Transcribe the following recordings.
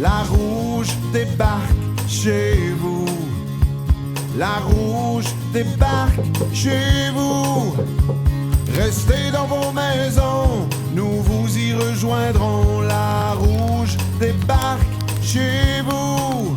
La rouge débarque chez vous. La rouge débarque chez vous. Restez dans vos maisons, nous vous y rejoindrons. La rouge débarque chez vous.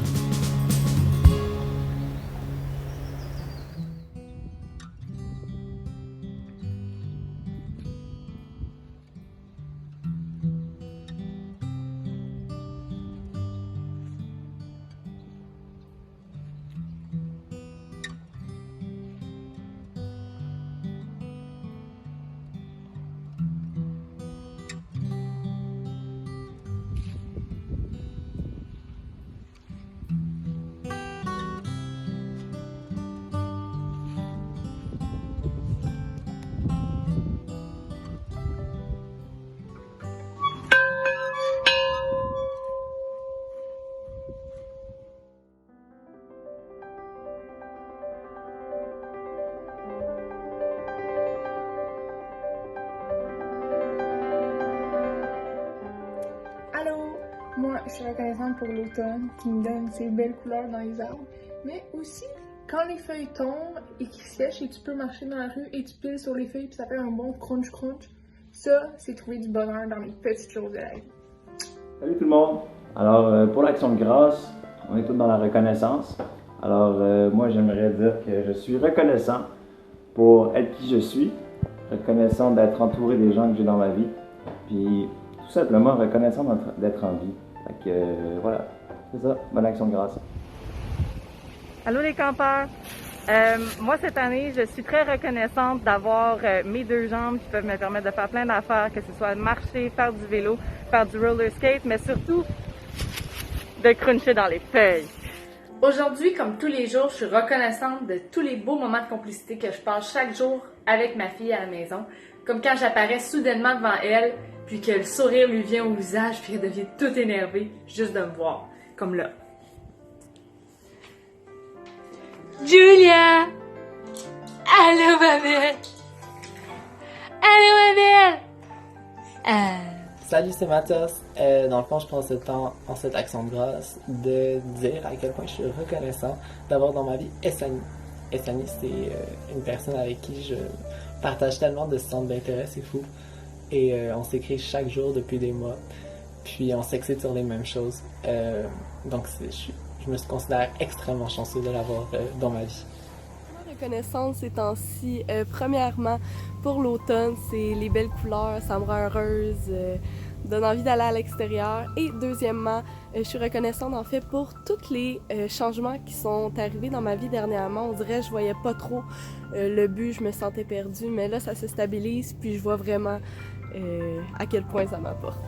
Allô! Moi, je suis reconnaissante pour l'automne qui me donne ces belles couleurs dans les arbres, mais aussi quand les feuilles tombent et qu'ils sèchent et tu peux marcher dans la rue et tu piles sur les feuilles puis ça fait un bon crunch-crunch, ça, c'est trouver du bonheur dans les petites choses de la vie. Salut tout le monde! Alors, pour l'Action de grâce, on est tous dans la reconnaissance. Alors, moi, j'aimerais dire que je suis reconnaissant pour être qui je suis, reconnaissant d'être entouré des gens que j'ai dans ma vie, puis tout simplement reconnaissant d'être en vie. Fait que, voilà, c'est ça, bonne Action de grâce. Allô les campeurs! Moi cette année, je suis très reconnaissante d'avoir mes deux jambes qui peuvent me permettre de faire plein d'affaires, que ce soit marcher, faire du vélo, faire du roller skate, mais surtout de cruncher dans les feuilles. Aujourd'hui, comme tous les jours, je suis reconnaissante de tous les beaux moments de complicité que je passe chaque jour avec ma fille à la maison. Comme quand j'apparais soudainement devant elle, puis que le sourire lui vient au visage, puis elle devient toute énervée juste de me voir. Comme là. Julia! Allô, ma belle! Allô, ma belle! Salut, c'est Mathias. Dans le fond, je prends ce temps en cette action de grâce de dire à quel point je suis reconnaissant d'avoir dans ma vie Essani. Essani, c'est une personne avec qui je partage tellement de centres d'intérêt, c'est fou. Et on s'écrit chaque jour depuis des mois. Puis on s'excite sur les mêmes choses. Donc je me considère extrêmement chanceux de l'avoir dans ma vie. Reconnaissance ces temps-ci. Premièrement, pour l'automne, c'est les belles couleurs, ça me rend heureuse, donne envie d'aller à l'extérieur. Et deuxièmement, je suis reconnaissante en fait pour tous les changements qui sont arrivés dans ma vie dernièrement. On dirait que je voyais pas trop le but, je me sentais perdue, mais là ça se stabilise, puis je vois vraiment à quel point ça m'apporte.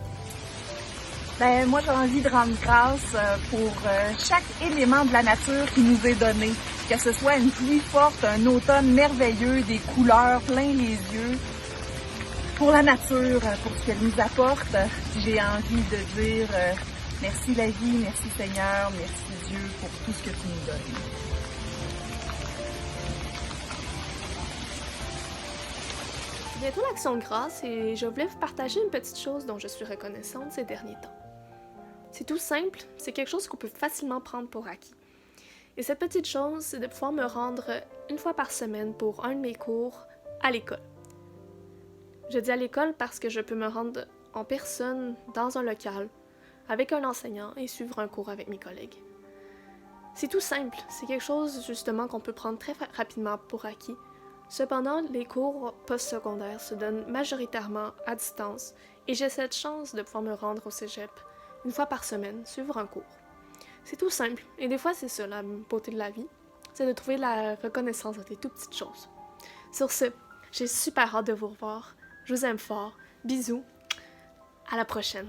Ben, moi, j'ai envie de rendre grâce pour chaque élément de la nature qui nous est donné. Que ce soit une pluie forte, un automne merveilleux, des couleurs plein les yeux. Pour la nature, pour ce qu'elle nous apporte, j'ai envie de dire merci la vie, merci Seigneur, merci Dieu pour tout ce que tu nous donnes. C'est bientôt l'Action de grâce et je voulais vous partager une petite chose dont je suis reconnaissante ces derniers temps. C'est tout simple, c'est quelque chose qu'on peut facilement prendre pour acquis. Et cette petite chose, c'est de pouvoir me rendre une fois par semaine pour un de mes cours à l'école. Je dis à l'école parce que je peux me rendre en personne dans un local avec un enseignant et suivre un cours avec mes collègues. C'est tout simple, c'est quelque chose justement qu'on peut prendre très rapidement pour acquis. Cependant, les cours postsecondaires se donnent majoritairement à distance et j'ai cette chance de pouvoir me rendre au cégep une fois par semaine, suivre un cours. C'est tout simple, et des fois c'est ça la beauté de la vie, c'est de trouver la reconnaissance dans des tout petites choses. Sur ce, j'ai super hâte de vous revoir, je vous aime fort, bisous, à la prochaine.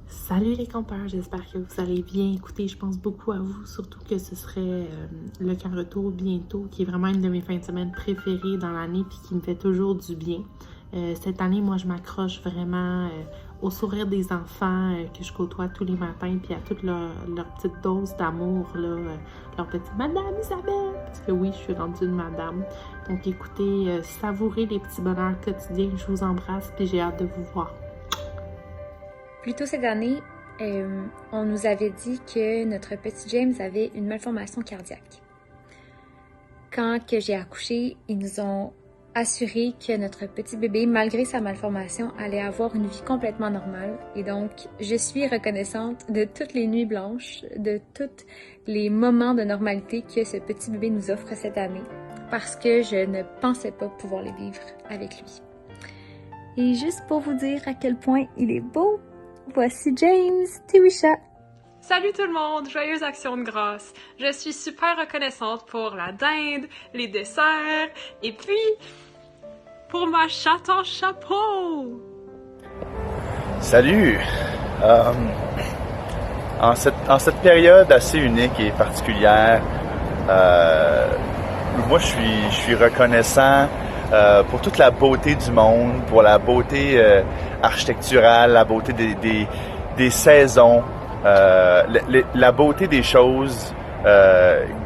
Salut les campeurs, j'espère que vous allez bien. Écoutez, je pense beaucoup à vous, surtout que ce serait le camp retour bientôt, qui est vraiment une de mes fins de semaine préférées dans l'année puis qui me fait toujours du bien. Cette année, moi, je m'accroche vraiment au sourire des enfants que je côtoie tous les matins puis à toute leur petite dose d'amour, leur petite Madame Isabelle, parce que oui, je suis rendue une madame. Donc écoutez, savourez les petits bonheurs quotidiens, je vous embrasse puis j'ai hâte de vous voir. Plus tôt cette année, on nous avait dit que notre petit James avait une malformation cardiaque. Quand que j'ai accouché, ils nous ont assuré que notre petit bébé, malgré sa malformation, allait avoir une vie complètement normale. Et donc, je suis reconnaissante de toutes les nuits blanches, de tous les moments de normalité que ce petit bébé nous offre cette année, parce que je ne pensais pas pouvoir les vivre avec lui. Et juste pour vous dire à quel point il est beau, voici James Tiwisha. Salut tout le monde, joyeuse action de grâce. Je suis super reconnaissante pour la dinde, les desserts, et puis pour ma chatte en chapeau. Salut! En cette période assez unique et particulière, moi je suis reconnaissant pour toute la beauté du monde, pour la beauté architecturale, la beauté des saisons, la beauté des choses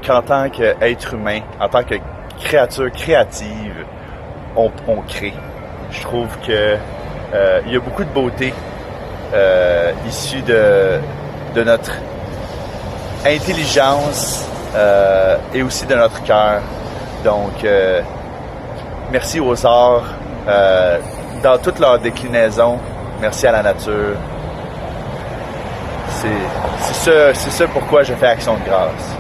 qu'en tant qu'être humain, en tant que créature créative, on crée. Je trouve que il y a beaucoup de beauté issue de notre intelligence et aussi de notre cœur. Donc, merci aux arts dans toute leur déclinaison. Merci à la nature. C'est ça pourquoi je fais Action de grâce.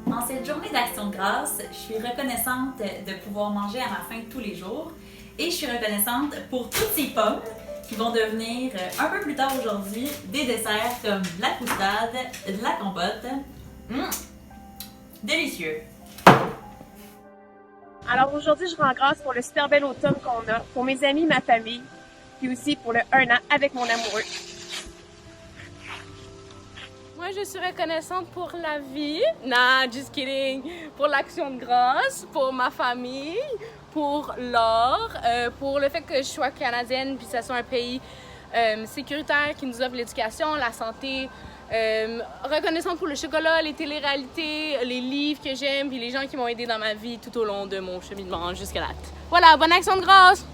En cette journée d'Action de grâce, je suis reconnaissante de pouvoir manger à ma faim tous les jours et je suis reconnaissante pour toutes ces pommes qui vont devenir un peu plus tard aujourd'hui des desserts comme de la croustade, de la compote. Délicieux! Alors aujourd'hui, je rends grâce pour le super bel automne qu'on a, pour mes amis, ma famille, puis aussi pour le 1 an avec mon amoureux. Moi, je suis reconnaissante pour la vie. Nah, just kidding. Pour l'action de grâce, pour ma famille, pour l'or, pour le fait que je sois canadienne puis que ce soit un pays sécuritaire qui nous offre l'éducation, la santé. Reconnaissante pour le chocolat, les téléréalités, les livres que j'aime puis les gens qui m'ont aidé dans ma vie tout au long de mon cheminement jusqu'à là. Voilà, bonne action de grâce!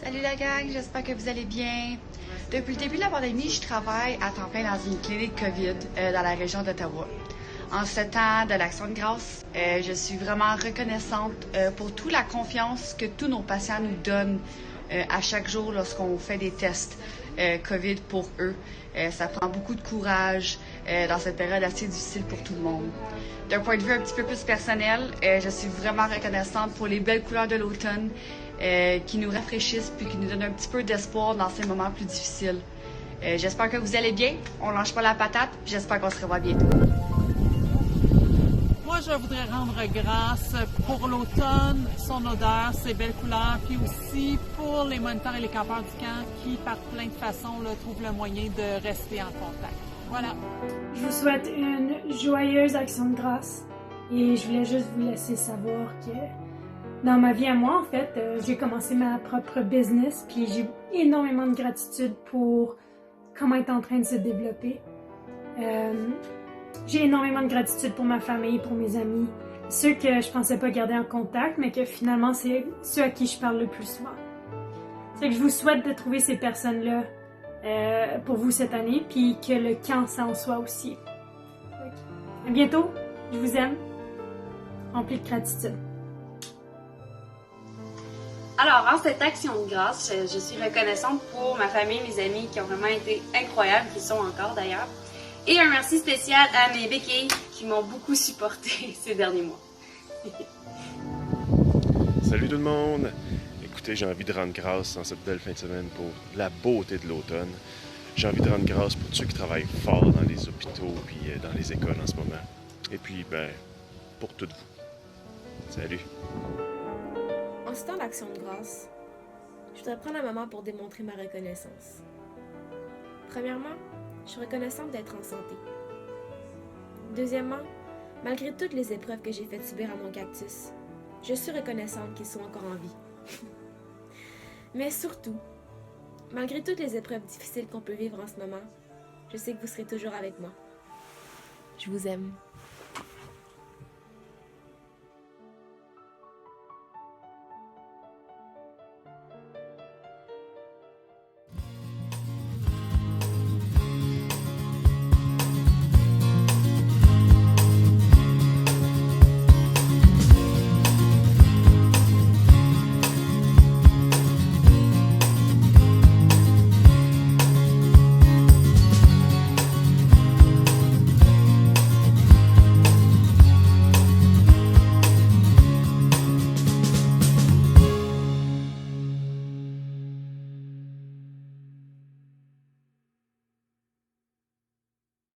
Salut la gang, j'espère que vous allez bien. Depuis le début de la pandémie, je travaille à temps plein dans une clinique COVID dans la région d'Ottawa. En ce temps de l'Action de grâce, je suis vraiment reconnaissante pour toute la confiance que tous nos patients nous donnent à chaque jour lorsqu'on fait des tests COVID pour eux. Ça prend beaucoup de courage dans cette période assez difficile pour tout le monde. D'un point de vue un petit peu plus personnel, je suis vraiment reconnaissante pour les belles couleurs de l'automne qui nous rafraîchissent puis qui nous donnent un petit peu d'espoir dans ces moments plus difficiles. J'espère que vous allez bien, on lâche pas la patate, j'espère qu'on se revoit bientôt. Moi, je voudrais rendre grâce pour l'automne, son odeur, ses belles couleurs, puis aussi pour les moniteurs et les campeurs du camp qui, par plein de façons, là, trouvent le moyen de rester en contact. Voilà. Je vous souhaite une joyeuse action de grâce et je voulais juste vous laisser savoir que dans ma vie à moi, en fait, j'ai commencé ma propre business puis j'ai énormément de gratitude pour comment elle est en train de se développer. J'ai énormément de gratitude pour ma famille, pour mes amis, ceux que je pensais pas garder en contact, mais que finalement, c'est ceux à qui je parle le plus souvent. C'est que je vous souhaite de trouver ces personnes-là pour vous cette année, puis que le camp, ça en soit aussi. À bientôt, je vous aime, rempli de gratitude. Alors, en cette action de grâce, je suis reconnaissante pour ma famille, mes amis qui ont vraiment été incroyables, qui sont encore d'ailleurs. Et un merci spécial à mes béquilles qui m'ont beaucoup supporté ces derniers mois. Salut tout le monde! Écoutez, j'ai envie de rendre grâce en cette belle fin de semaine pour la beauté de l'automne. J'ai envie de rendre grâce pour ceux qui travaillent fort dans les hôpitaux et dans les écoles en ce moment. Et puis, pour toutes vous. Salut! En ce temps d'action de grâce, je voudrais prendre un moment pour démontrer ma reconnaissance. Premièrement, je suis reconnaissante d'être en santé. Deuxièmement, malgré toutes les épreuves que j'ai fait subir à mon cactus, je suis reconnaissante qu'ils sont encore en vie. Mais surtout, malgré toutes les épreuves difficiles qu'on peut vivre en ce moment, je sais que vous serez toujours avec moi. Je vous aime.